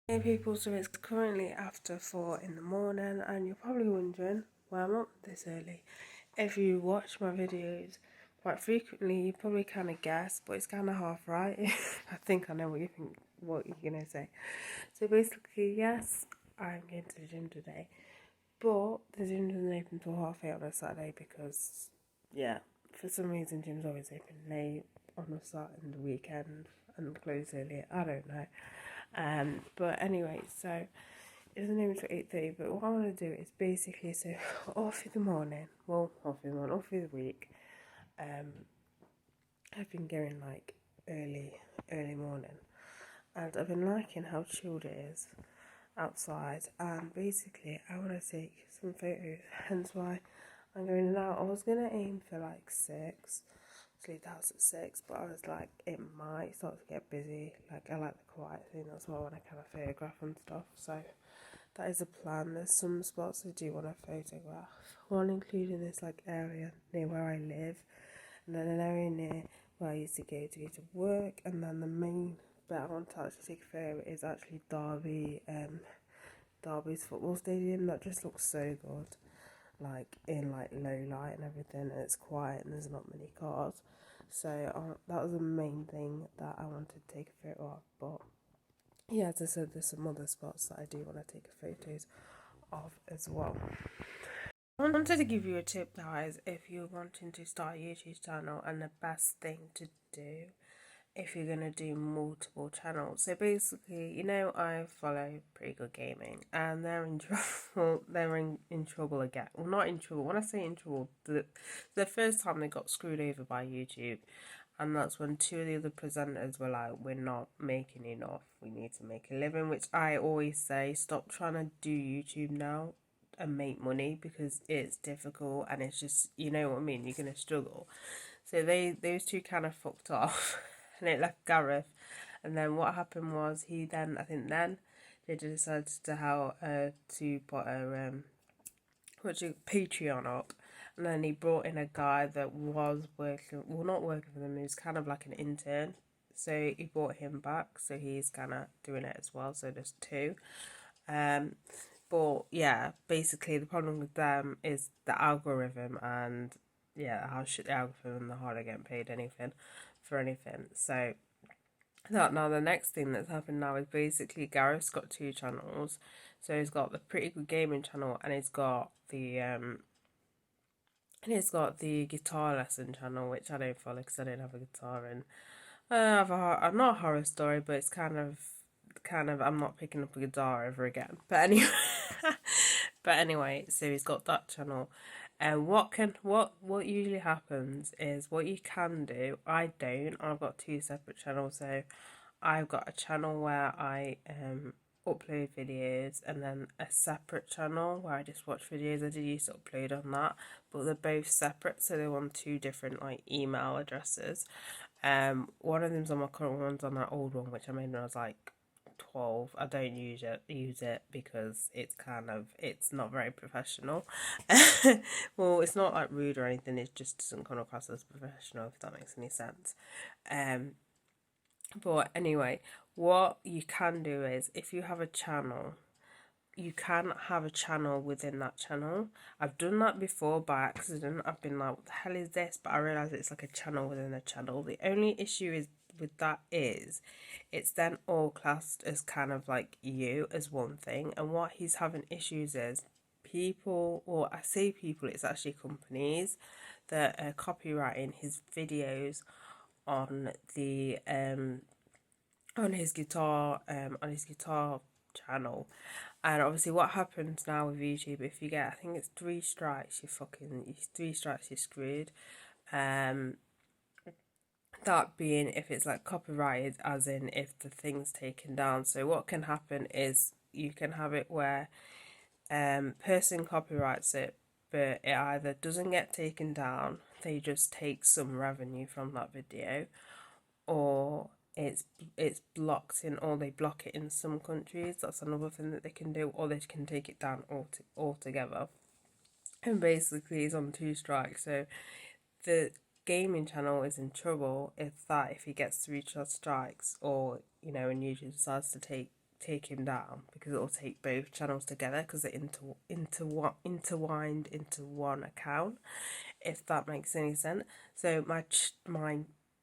Hey people, so it's currently after 4 in the morning, and you're probably wondering why I'm up this early. If you watch my videos quite frequently, you probably kind of guess, but it's kind of half right. I think I know what you're gonna say. So basically, yes, I'm going to the gym today, but the gym doesn't open until 8:30 on a Saturday because, yeah, for some reason, gym's always open late on a Saturday and the weekend and close early. I don't know. But anyway, so it doesn't even till 8:30. But what I want to do is basically off in the morning. Well, off in the morning, off in the week. Um, I've been going like early morning, and I've been liking how chilled it is outside. And basically, I want to take some photos. Hence why I'm going now. I was gonna aim for like 6. Leave the house at 6, but I was like, it might start to get busy. Like, I like the quiet thing, that's why I want to kind of photograph and stuff. So that is a plan. There's some spots I do want to photograph. One including this like area near where I live, and then an area near where I used to go to work, and then the main bit I want to actually take a photo is actually Derby's football stadium. That just looks so good, like in like low light and everything, and it's quiet and there's not many cars. So that was the main thing that I wanted to take a photo of. But yeah, as I said, there's some other spots that I do want to take photos of as well. I wanted to give you a tip, guys, if you're wanting to start a YouTube channel, and the best thing to do if you're gonna do multiple channels. So basically, I follow Pretty Good Gaming, and they're in trouble. They're in trouble again. Well, not in trouble. When I say in trouble, the first time they got screwed over by YouTube, and that's when two of the other presenters were like, "We're not making enough. We need to make a living." Which I always say, stop trying to do YouTube now and make money, because it's difficult and it's just, you know what I mean, you're gonna struggle. So those two kind of fucked off, and it left Gareth. And then what happened was I think then they decided to how to put a Patreon up, and then he brought in a guy that was working, well, not working for them, he was kind of like an intern. So he brought him back, so he's kind of doing it as well. So there's two. Um, but yeah, basically the problem with them is the algorithm, and yeah, how shit the algorithm and the harder getting paid anything for anything. So that now the next thing that's happened now is basically Gareth's got two channels. So he's got the Pretty Good Gaming channel, and he's got the guitar lesson channel, which I don't follow because I don't have a guitar. And I'm not a horror story, but it's kind of I'm not picking up a guitar ever again. But anyway, so he's got that channel. And what usually happens is, what you can do, I don't. I've got two separate channels. So I've got a channel where I upload videos, and then a separate channel where I just watch videos. I did used to upload on that, but they're both separate, so they're on two different like email addresses. One of them's on my current one's on that old one, which I made when I was like 12. I don't use it because it's not very professional. Well, it's not like rude or anything, it just doesn't come across as professional, if that makes any sense. Um but anyway, what you can do is, if you have a channel, you can have a channel within that channel. I've done that before by accident. I've been like, what the hell is this? But I realised it's like a channel within a channel. The only issue is with that is it's then all classed as kind of like you as one thing. And what he's having issues is people, or I say people, it's actually companies that are copyrighting his videos on the on his guitar channel. And obviously what happens now with YouTube, if you get, I think it's 3 strikes, you're screwed. That being if it's like copyrighted, as in if the thing's taken down. So what can happen is, you can have it where person copyrights it, but it either doesn't get taken down, they just take some revenue from that video, or it's blocked in, or they block it in some countries. That's another thing that they can do, or they can take it down altogether. And basically he's on 2 strikes. So the gaming channel is in trouble if he gets 3 strikes, or and YouTube decides to take him down because it'll take both channels together because they're intertwined into one account, if that makes any sense. So my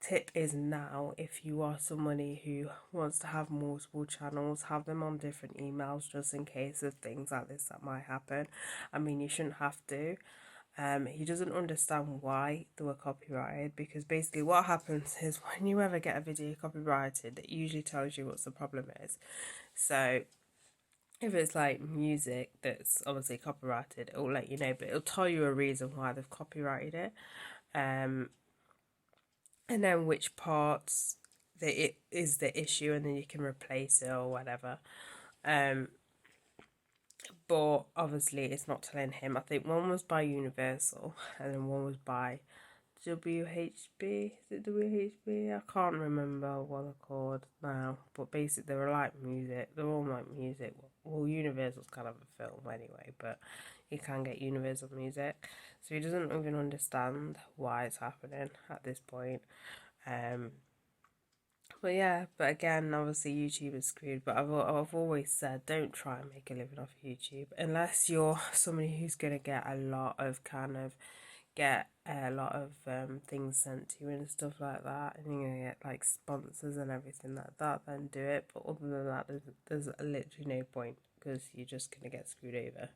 tip is now, if you are somebody who wants to have multiple channels, have them on different emails just in case of things like this that might happen. I mean, you shouldn't have to. He doesn't understand why they were copyrighted, because basically what happens is when you ever get a video copyrighted, it usually tells you what the problem is. So if it's like music that's obviously copyrighted, it will let you know, but it'll tell you a reason why they've copyrighted it, and then which parts that it is the issue, and then you can replace it or whatever. But obviously it's not telling him. I think one was by Universal and then one was by WHB. Is it WHB? I can't remember what they're called now. But basically they were like music. They're all like music. Well, Universal's kind of a film anyway, but you can get Universal music. So he doesn't even understand why it's happening at this point. But yeah, but again, obviously YouTube is screwed. But I've always said, don't try and make a living off YouTube unless you're somebody who's gonna get a lot of things sent to you and stuff like that, and you're gonna get like sponsors and everything like that. Then do it. But other than that, there's literally no point, because you're just gonna get screwed over.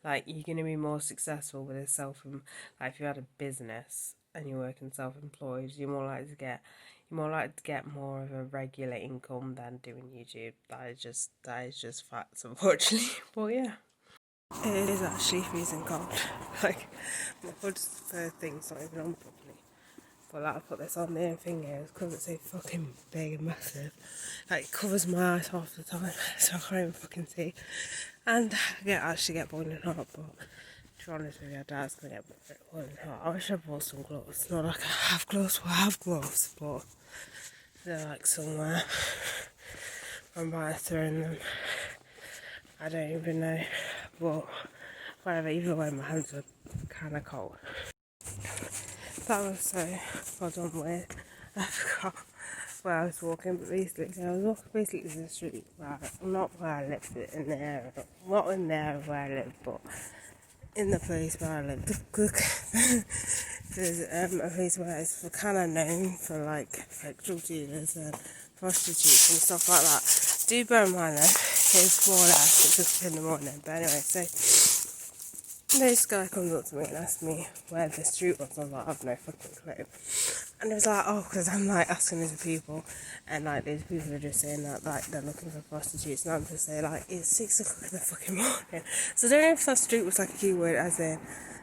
Like, you're gonna be more successful with a like if you had a business and you're working self-employed, you're more likely to get more of a regular income than doing YouTube. That is just facts, unfortunately. But yeah, it is actually freezing cold. Like, my hood's thing's not even on properly. But like, I put this on the thing here because it's so fucking big and massive. Like, it covers my eyes half the time, so I can't even fucking see. And I actually get boiling hot, but to be honest with you, Dad's gonna get boiling hot. I wish I bought some gloves. Not like I have gloves, well, I have gloves, but they're like somewhere. I might have thrown them. I don't even know. But whatever, either way, my hands are kind of cold. That was so well done with. I forgot where I was walking, but basically, I was walking basically to the street, not where I live, but in the area. Not in the area where I live, but in the place where I live. There's a place where it's kind of known for like drug dealers and prostitutes and stuff like that. Do bear in mind though, it's more or less, it's just in the morning. But anyway, so this guy comes up to me and asks me where the street was. I was like, I've no fucking clue. And it was like, oh, because I'm like asking these people, and like these people are just saying that like they're looking for prostitutes, and I'm just saying like it's 6 o'clock in the fucking morning. So I don't know if that street was like a keyword, as in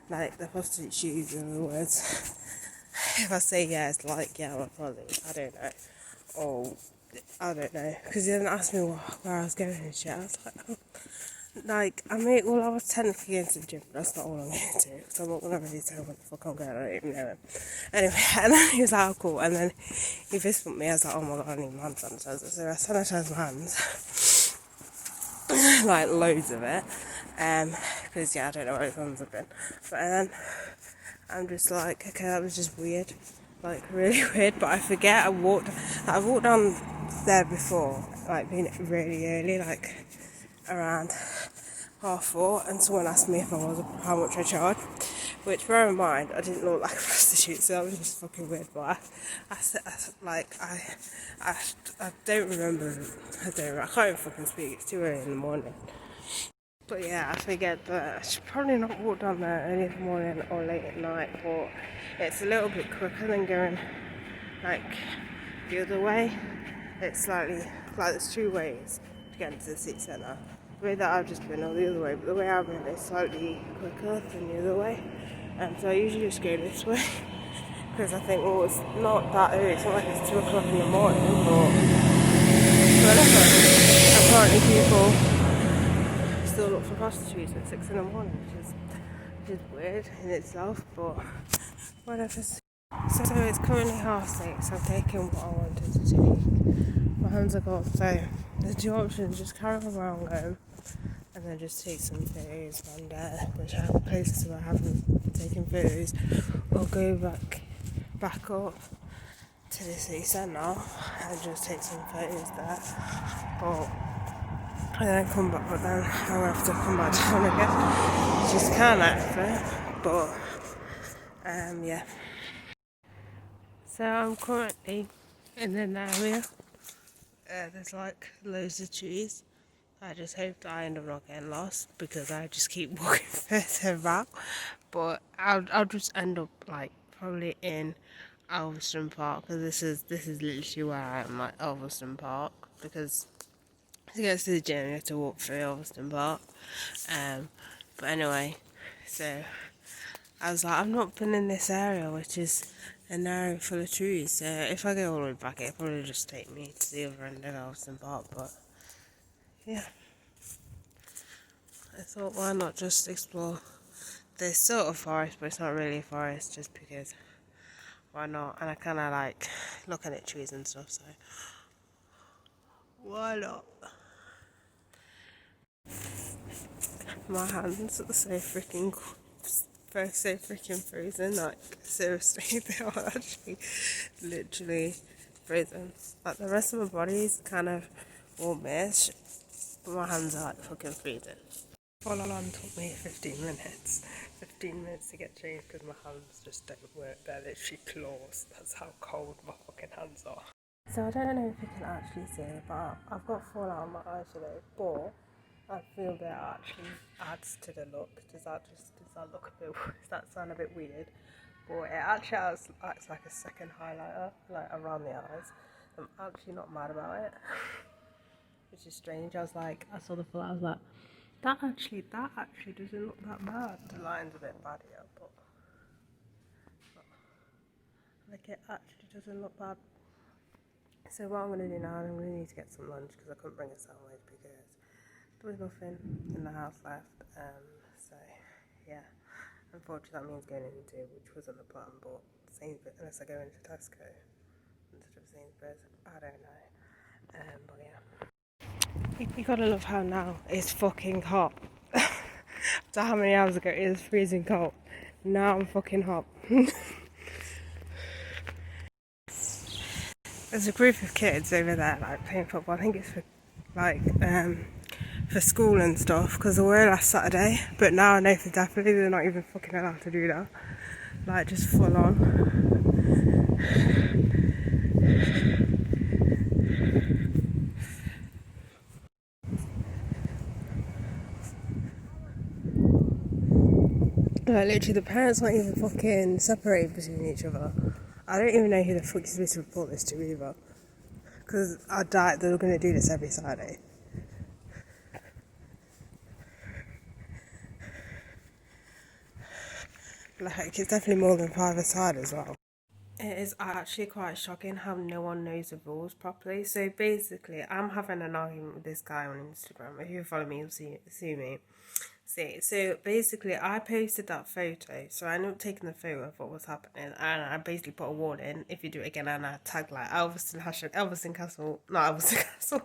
like the prostitute shoes, in other words. If I say yes, like yeah, well, probably, I don't know. Or I don't know, because he didn't ask me where I was going and shit. I was like, oh. Like, I was technically into the gym, but that's not all I'm going to do, because I'm not going to really tell what the fuck I'm going to, I don't even know him. Anyway, and then he was like, oh, cool, and then he fist bumped me. I was like, oh my god, I need my hand sanitizer. So I sanitised my hands, like loads of it, because yeah, I don't know where his hands have been. But then I'm just like, okay, that was just weird, like really weird. But I forget I walked down there before, like being really early, like around 4:30, and someone asked me if I was how much I charge, which, bear in mind, I didn't look like a prostitute, so that was just fucking weird. But I don't remember. I can't even fucking speak. It's too early in the morning. But yeah, I forget that I should probably not walk down there early in the morning or late at night, but it's a little bit quicker than going like the other way. It's slightly like there's 2 ways to get into the city centre. The way that I've just been, or the other way, but the way I've been is slightly quicker than the other way. So I usually just go this way, because I think, well, it's not that early, it's not like it's 2 o'clock in the morning, but whatever. Apparently people still look for prostitutes at 6 in the morning, which is weird in itself, but whatever. So it's currently 6:30, so I'm taking what I wanted to take. My hands are cold, so there's 2 options: just carry on where I'm going, and then just take some photos around there, which are places where I haven't taken photos, or go back up to the city centre and just take some photos there. But and then come back, but then I'm gonna have to come back down again, which is kind of effort, but yeah. So I'm currently in an area. There's like loads of trees. I just hope that I end up not getting lost because I just keep walking further back. But I'll just end up like probably in Elveston Park, because this is literally where I am, like Elveston Park, because to get to the gym you have to walk through Elveston Park. But anyway, so I was like, I've not been in this area, which is an area full of trees, so if I go all the way back it'll probably just take me to the other end of Elveston Park. But yeah, I thought, why not just explore this sort of forest, but it's not really a forest, just because why not? And I kind of like looking at trees and stuff, so why not? My hands are so freaking frozen, like seriously, they are actually literally frozen. Like the rest of my body is kind of warmish, but my hands are like fucking freezing. All on took me 15 minutes. 15 minutes to get changed because my hands just don't work. They're literally claws. That's how cold my fucking hands are. So I don't know if you can actually see it, but I've got fallout on my eyes today, but I feel that actually adds to the look. Does that look a bit, does that sound a bit weird? But it actually acts like a second highlighter, like around the eyes. I'm actually not mad about it, which is strange. I saw the fallout, I was like, that actually doesn't look that bad. The line's a bit bad here, but like it actually doesn't look bad. So what I'm going to do now, I'm going to need to get some lunch because I couldn't bring a sandwich because there was nothing in the house left. So yeah, unfortunately that means going into, which wasn't the plan, but Sainsbury's, unless I go into Tesco instead of Sainsbury's, I don't know. But yeah, you gotta love how now it's fucking hot. So how many hours ago it was freezing cold. Now I'm fucking hot. There's a group of kids over there like playing football. I think it's for like for school and stuff, because they were last Saturday, but now I know for definitely they're not even fucking allowed to do that, like just full on. Like literally the parents aren't even fucking separated between each other. I don't even know who the fuck is supposed to report this to either, because I doubt they're going to do this every Saturday. Like it's definitely more than 5 aside as well. It is actually quite shocking how no one knows the rules properly. So basically, I'm having an argument with this guy on Instagram. If you follow me, you'll see me. So basically, I posted that photo. So I ended up taking the photo of what was happening, and I basically put a warning if you do it again, and I tagged like Elveston Castle, not Elveston Castle,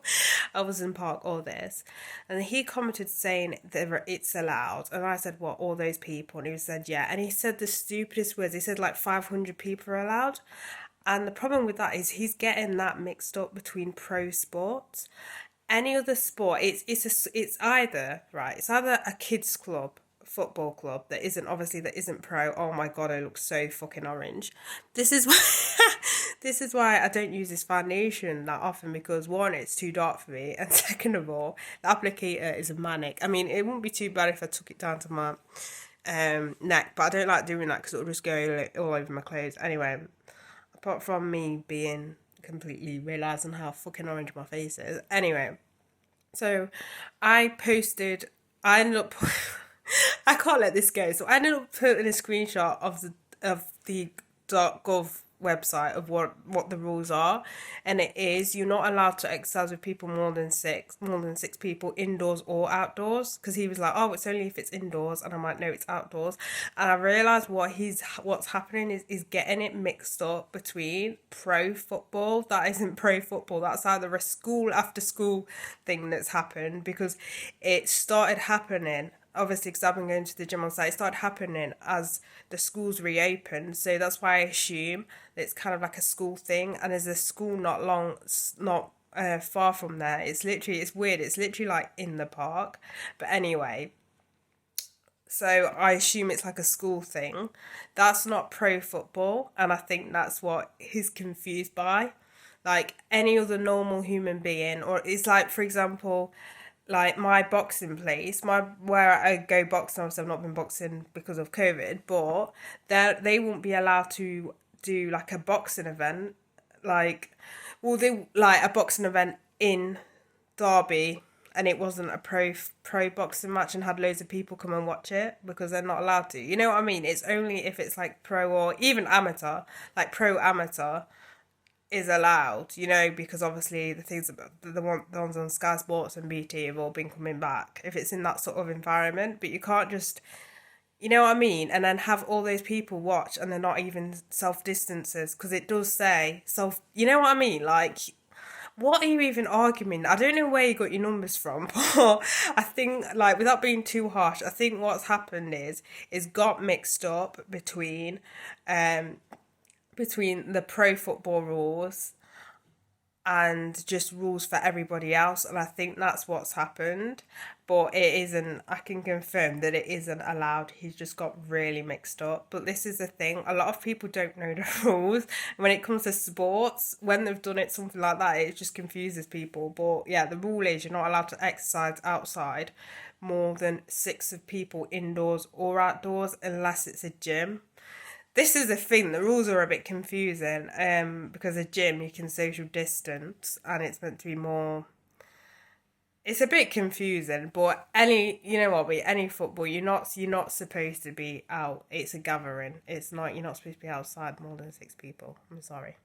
Elveston Park, all this. And he commented saying that it's allowed, and I said, what, all those people? And he said, yeah. And he said the stupidest words. He said like 500 people are allowed. And the problem with that is he's getting that mixed up between pro sports. Any other sport, it's either a kids club, football club that isn't pro. Oh my god, I look so fucking orange. This is why this is why I don't use this foundation that often, because one, it's too dark for me, and second of all, the applicator is a manic. I mean, it wouldn't be too bad if I took it down to my neck, but I don't like doing that because it'll just go all over my clothes. Anyway, apart from me being completely realising how fucking orange my face is. Anyway, so I ended up, I can't let this go, so I ended up putting a screenshot of the .gov website of what the rules are, and it is you're not allowed to exercise with people more than six people, indoors or outdoors, because he was like, oh, it's only if it's indoors, and I'm like, no, it's outdoors. And I realised what's happening is getting it mixed up between pro football. That isn't pro football, that's either a school after school thing that's happened, because it started happening obviously because I've been going to the gym on site. It started happening as the schools reopened, so that's why I assume that it's kind of like a school thing. And as the school not far from there. It's weird. It's literally like in the park. But anyway, so I assume it's like a school thing. That's not pro football, and I think that's what he's confused by. Like any other normal human being, or it's like, for example, like my boxing place, my where I go boxing. Obviously, I've not been boxing because of COVID, but they won't be allowed to do like a boxing event, like, well, they like a boxing event in Derby, and it wasn't a pro boxing match and had loads of people come and watch it because they're not allowed to. You know what I mean? It's only if it's like pro or even amateur, like pro amateur is allowed, you know, because obviously the things about the ones on Sky Sports and BT have all been coming back if it's in that sort of environment. But you can't just, you know what I mean, and then have all those people watch and they're not even self distances, because it does say self, you know what I mean, like, what are you even arguing? I don't know where you got your numbers from, but I think, like, without being too harsh, I think what's happened is got mixed up between the pro football rules and just rules for everybody else, and I think that's what's happened. But it isn't, I can confirm that it isn't allowed. He's just got really mixed up. But this is the thing, a lot of people don't know the rules when it comes to sports. When they've done it something like that, it just confuses people. But yeah, the rule is you're not allowed to exercise outside more than 6 of people indoors or outdoors unless it's a gym. This is the thing, the rules are a bit confusing, because a gym you can social distance and it's meant to be more, it's a bit confusing. But you know what, with any football, you're not supposed to be out. It's a gathering. It's not, you're not supposed to be outside more than 6 people. I'm sorry.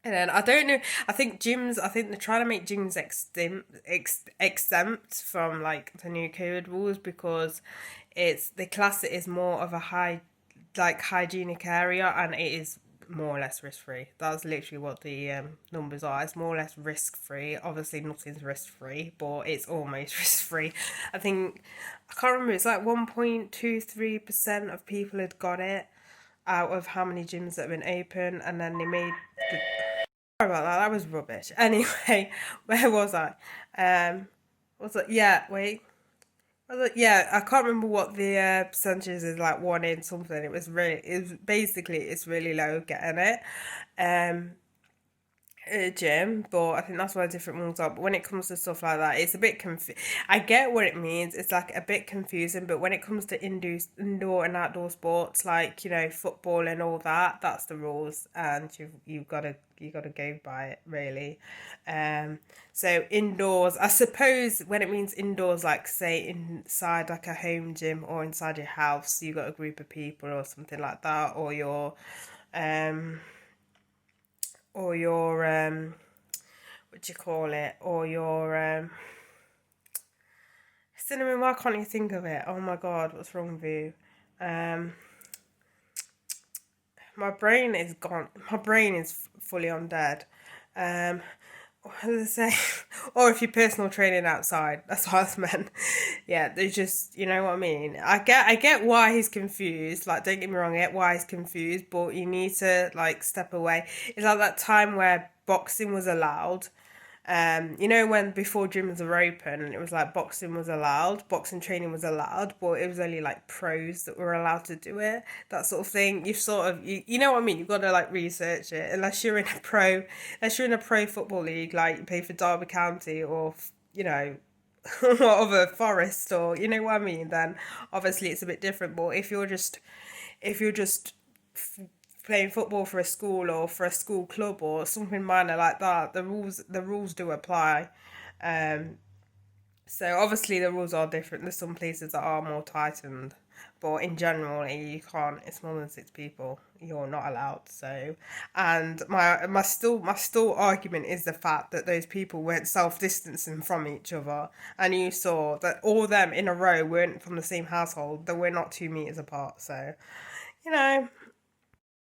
And then I don't know. I think they're trying to make gyms exempt from like the new COVID rules, because they class it as more of a hygienic area, and it is more or less risk free. That's literally what the numbers are. It's more or less risk free. Obviously, nothing's risk free, but it's almost risk free. I can't remember. It's like 1.23% of people had got it out of how many gyms that have been open, and then they made. Sorry about that. That was rubbish. Anyway, where was I? Was it? Yeah. Wait. Yeah, I can't remember what the percentages is, like one in something. It's really low getting it. Um, at a gym, but I think that's why different ones are. But when it comes to stuff like that, it's a bit I get what it means. It's like a bit confusing, but when it comes to indoor and outdoor sports, like, you know, football and all that, that's the rules, and you gotta go by it, really. So indoors, I suppose when it means indoors, like say inside like a home gym or inside your house, you got a group of people or something like that, um or your what do you call it, or your cinnamon, why can't you think of it? Oh my god, what's wrong with you? My brain is gone. My brain is fully undead. What did I say? Or if you're personal training outside, that's what I meant. Yeah, they just, you know what I mean. I get why he's confused. Like, don't get me wrong, I get why he's confused, but you need to like step away. It's like that time where boxing was allowed. You know, when before gyms were open and it was like boxing training was allowed, but it was only like pros that were allowed to do it, that sort of thing. You know what I mean? You've got to like research it. Unless you're in a pro football league, like you play for Derby County or, you know, whatever, Forest, or you know what I mean, then obviously it's a bit different. But if you're just playing football for a school or for a school club or something minor like that, the rules do apply. Um, so obviously the rules are different. There's some places that are more tightened, but in general you can't. It's more than 6 people. You're not allowed. So, and my still argument is the fact that those people weren't self distancing from each other, and you saw that all of them in a row weren't from the same household. They were not 2 meters apart. So, you know.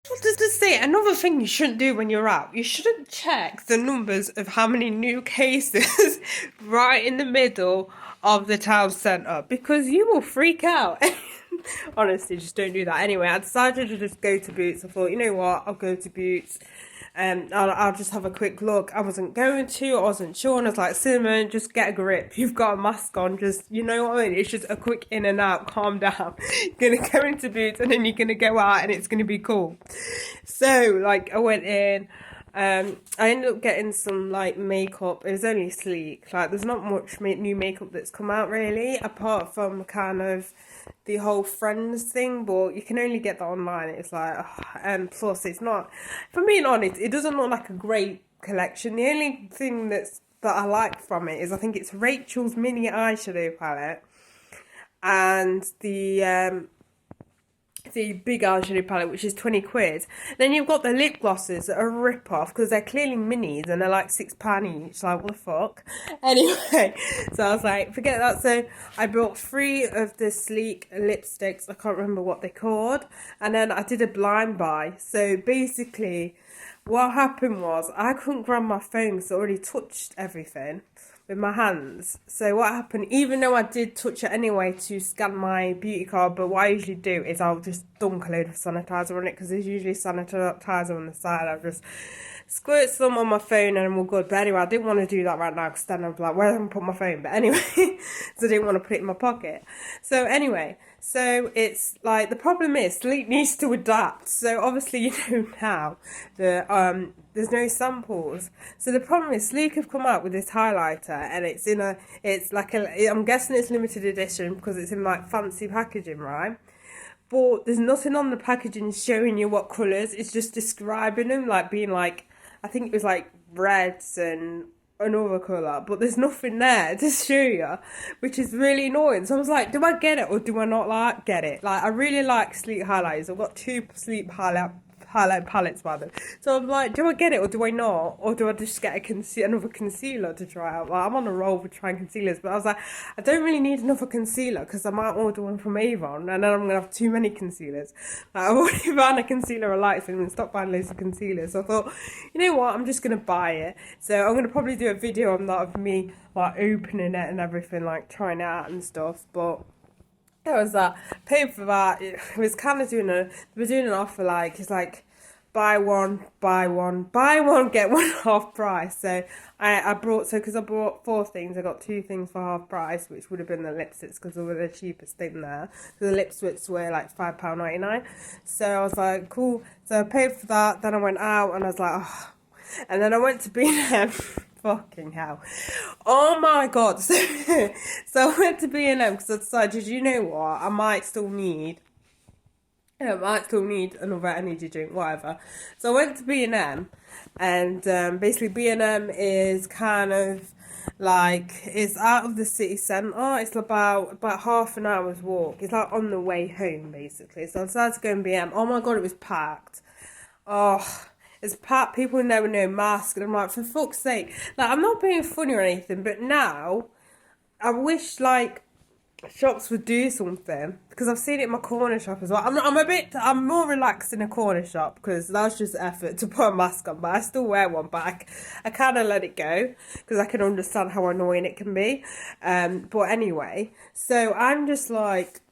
What does this say? Another thing you shouldn't do when you're out, you shouldn't check the numbers of how many new cases right in the middle of the town centre, because you will freak out. Honestly, just don't do that. Anyway, I decided to just go to Boots. I thought, you know what, I'll go to Boots. I'll just have a quick look. I wasn't going to, I wasn't sure, and I was like, Cinnamon, just get a grip. You've got a mask on, just, you know what I mean? It's just a quick in and out, calm down. You're gonna go into Boots and then you're gonna go out and it's gonna be cool. So, like, I went in. I ended up getting some like makeup. It was only Sleek. Like, there's not much new makeup that's come out really, apart from kind of the whole Friends thing. But you can only get that online. It's like, and plus, it's not. For being honest, it doesn't look like a great collection. The only thing that I like from it is I think it's Rachel's mini eyeshadow palette and the big eyeshadow palette, which is 20 quid. Then you've got the lip glosses that are a rip-off because they're clearly minis and they're like £6 each. Like, what the fuck? Anyway, so I was like, forget that. So I bought 3 of the Sleek lipsticks. I can't remember what they're called. And then I did a blind buy. So basically, what happened was I couldn't grab my phone because I already touched everything with my hands. So what happened, even though I did touch it anyway to scan my beauty card, but what I usually do is I'll just dunk a load of sanitizer on it because there's usually sanitizer on the side. I'll just squirt some on my phone and we're good. But anyway, I didn't want to do that right now because then I'm like, where am I going to put my phone? But anyway, so I didn't want to put it in my pocket. So anyway, so it's like, the problem is Sleep needs to adapt. So obviously, you know now that there's no samples. So the problem is Sleek have come out with this highlighter and it's like I'm guessing it's limited edition because it's in like fancy packaging, right? But there's nothing on the packaging showing you what colours. It's just describing them, like being like, I think it was like reds and another colour, but there's nothing there to show you, which is really annoying. So I was like, do I get it or do I not like get it? Like, I really like Sleek highlighters. I've got 2 Sleek highlight palettes rather. So I'm like, do I get it or do I not? Or do I just get another concealer to try out? Like, I'm on a roll for trying concealers, but I was like, I don't really need another concealer because I might order one from Avon and then I'm going to have too many concealers. Like, I've already found a concealer I like, so I'm going to stop buying loads of concealers. So I thought, you know what, I'm just going to buy it. So I'm going to probably do a video on that of me like opening it and everything, like trying it out and stuff. But there was that. Paid for that. It was kind of doing they were doing an offer, like, it's like buy one, get one half price. So I brought, because I bought 4 things, I got 2 things for half price, which would have been the lipsticks because they were the cheapest thing there. So the lipsticks were like £5.99. So I was like, cool. So I paid for that. Then I went out and I was like, oh. And then I went to B&M. Fucking hell. Oh my god. So I went to B&M because I decided, you know what, I might still need another energy drink, whatever. So I went to B&M and basically B&M is kind of like, it's out of the city centre. It's about half an hour's walk. It's like on the way home basically. So I decided to go in B&M. Oh my god, it was packed. Oh, it's packed. People in there with no mask, and I'm like, for fuck's sake. Like, I'm not being funny or anything, but now I wish like shops would do something, because I've seen it in my corner shop as well. I'm more relaxed in a corner shop because that's just effort to put a mask on, but I still wear one, but I kind of let it go because I can understand how annoying it can be. But anyway, so I'm just like,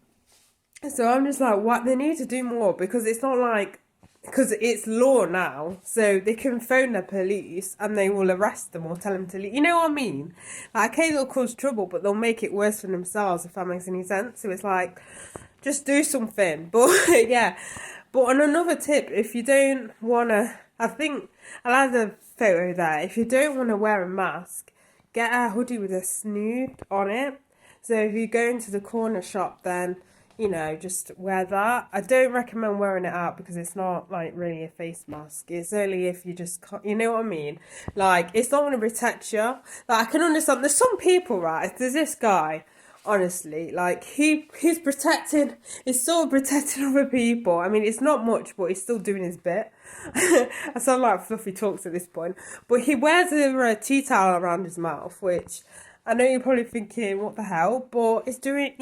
what, they need to do more, because it's not like, because it's law now, so they can phone the police and they will arrest them or tell them to leave. You know what I mean? Like, okay, they'll cause trouble, but they'll make it worse for themselves, if that makes any sense. So it's like, just do something. But yeah. But on another tip, if you don't want to, I think, I'll add a photo there. If you don't want to wear a mask, get a hoodie with a snood on it. So if you go into the corner shop, then, you know, just wear that. I don't recommend wearing it out because it's not like really a face mask. It's only if you just can't, you know what I mean? Like, it's not going to protect you. Like, I can understand, there's some people, right? There's this guy, honestly, like, he's sort of protecting other people. I mean, it's not much, but he's still doing his bit. I sound like Fluffy Talks at this point. But he wears a tea towel around his mouth, which I know you're probably thinking, what the hell? But he's doing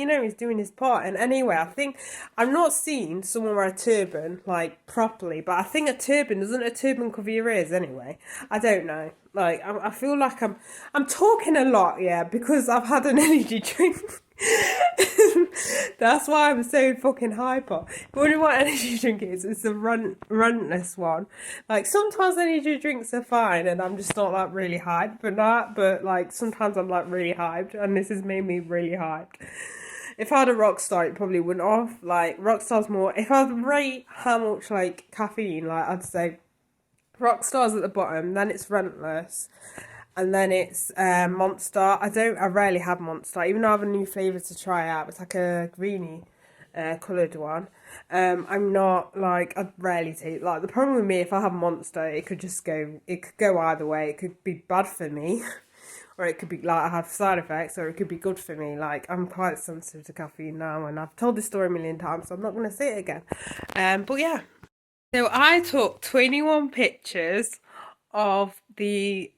his part. And anyway, I think, I've not seen someone wear a turban, like, properly. But I think doesn't a turban cover your ears anyway? I don't know. Like, I feel like I'm talking a lot, yeah, because I've had an energy drink. That's why I'm so fucking hyper. You wonder what energy drink is? It's the runless one. Like sometimes energy drinks are fine, and I'm just not like really hyped, but like sometimes I'm like really hyped, and this has made me really hyped. If I had a Rockstar, it probably wouldn't have. Like Rockstar's more. If I was to rate how much like caffeine, like I'd say Rockstar's at the bottom, then it's Rentless, and then it's Monster. I rarely have Monster, even though I have a new flavour to try out. It's like a greeny coloured one. I'm not like, I rarely take, like the problem with me, if I have Monster, it could go either way. It could be bad for me. Or it could be like I have side effects, or it could be good for me. Like I'm quite sensitive to caffeine now, and I've told this story a million times, so I'm not going to say it again. But yeah. So I took 21 pictures of the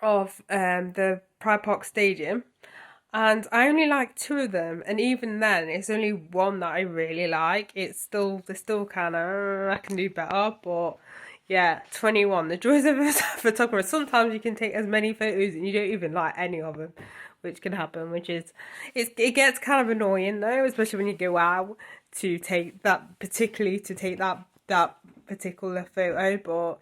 Pride Park Stadium, and I only like 2 of them, and even then it's only one that I really like. They're still kind of, I can do better, but yeah, 21. The joys of a photographer. Sometimes you can take as many photos and you don't even like any of them, which can happen, it gets kind of annoying though, especially when you go out to take that, particularly to take that particular photo, but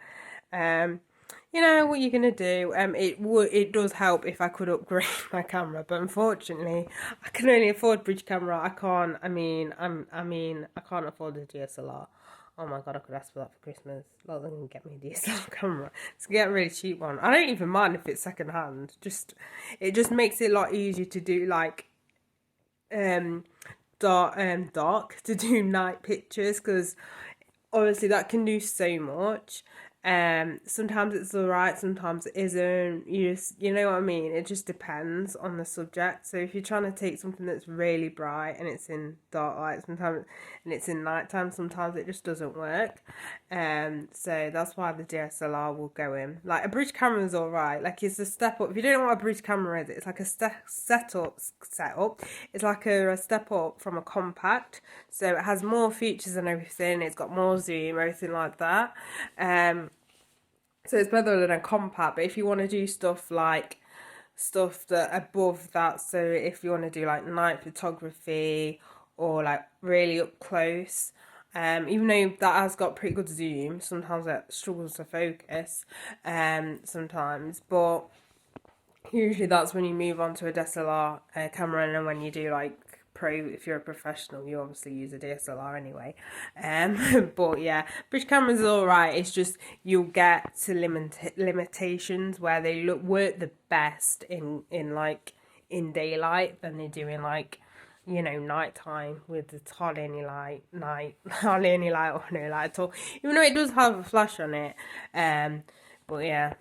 you know what you're gonna do. It does help if I could upgrade my camera, but unfortunately I can only afford bridge camera. I can't. I can't afford a DSLR. Oh my god, I could ask for that for Christmas. Well, they can get me a DSLR camera. It's get a really cheap one. I don't even mind if it's second hand. It just makes it a lot easier to do like dark to do night pictures, because obviously that can do so much. Sometimes it's alright, sometimes it isn't. You know what I mean? It just depends on the subject. So if you're trying to take something that's really bright and it's in dark light sometimes, and it's in nighttime, sometimes it just doesn't work. So that's why the DSLR will go in. Like a bridge camera is alright. Like it's a step up. If you don't know what a bridge camera is, it's like a setup. It's like a step up from a compact. So it has more features and everything. It's got more zoom, everything like that. So it's better than a compact, but if you want to do stuff that above that, so if you want to do like night photography or like really up close, even though that has got pretty good zoom, sometimes it struggles to focus, sometimes, but usually that's when you move on to a DSLR camera, and then when you do like if you're a professional, you obviously use a DSLR anyway. But yeah, bridge cameras are alright. It's just you'll get to limitations where they work the best in daylight than they do in like, you know, nighttime with the hardly any light or no light at all. Even though it does have a flash on it. But yeah.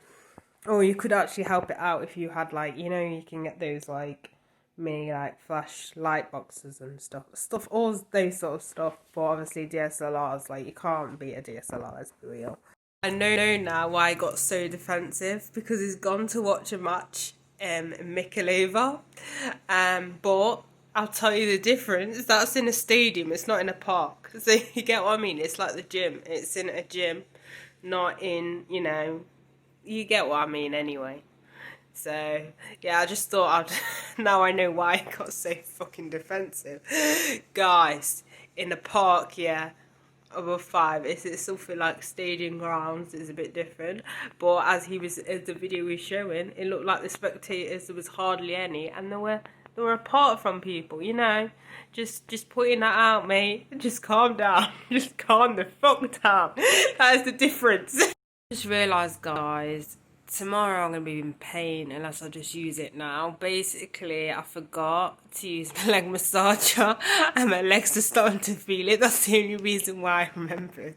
Or you could actually help it out if you had like, you know, you can get those like mini like flash light boxes and stuff, all those sort of stuff. But obviously DSLRs, like you can't beat a DSLR, let's be real. I know now why I got so defensive, because he's gone to watch a match in Mikolova, but I'll tell you the difference. That's in a stadium, it's not in a park. So you get what I mean? It's like the gym. It's in a gym, not in, you know, you get what I mean anyway. So, yeah, I just thought now I know why I got so fucking defensive. Guys, in the park, yeah, above 5, it's something like stadium grounds, is a bit different. But as the video was showing, it looked like the spectators, there was hardly any, and they were apart from people, you know. Just putting that out, mate. Just calm down. Just calm the fuck down. That is the difference. Just realised, guys, tomorrow I'm going to be in pain unless I just use it now. Basically, I forgot to use my leg massager and my legs are starting to feel it. That's the only reason why I remembered.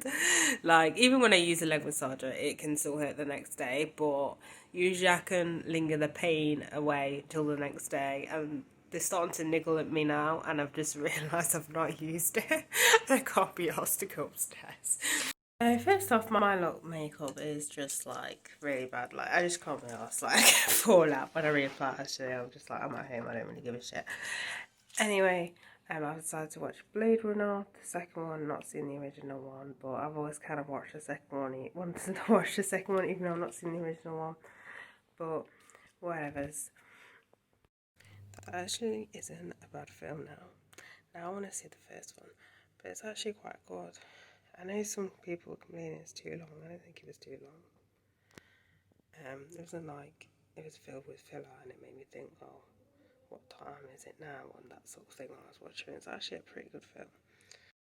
Like, even when I use a leg massager, it can still hurt the next day, but usually I can linger the pain away till the next day, and they're starting to niggle at me now, and I've just realised I've not used it. I can't be asked to go upstairs. First off, my look makeup is just like really bad. Like I just can't be asked like fall out when I reapply. Actually, I'm just like, I'm at home, I don't really give a shit. Anyway, I've decided to watch Blade Runner, the second one, not seen the original one, but I've always kind of watched the second one. Wanted to watch the second one even though I've not seen the original one. But whatever's. actually isn't a bad film now. Now I want to see the first one, but it's actually quite good. I know some people complain it's too long. I don't think it was too long. It wasn't like it was filled with filler, and it made me think, oh, what time is it now? And that sort of thing when I was watching. It's actually a pretty good film.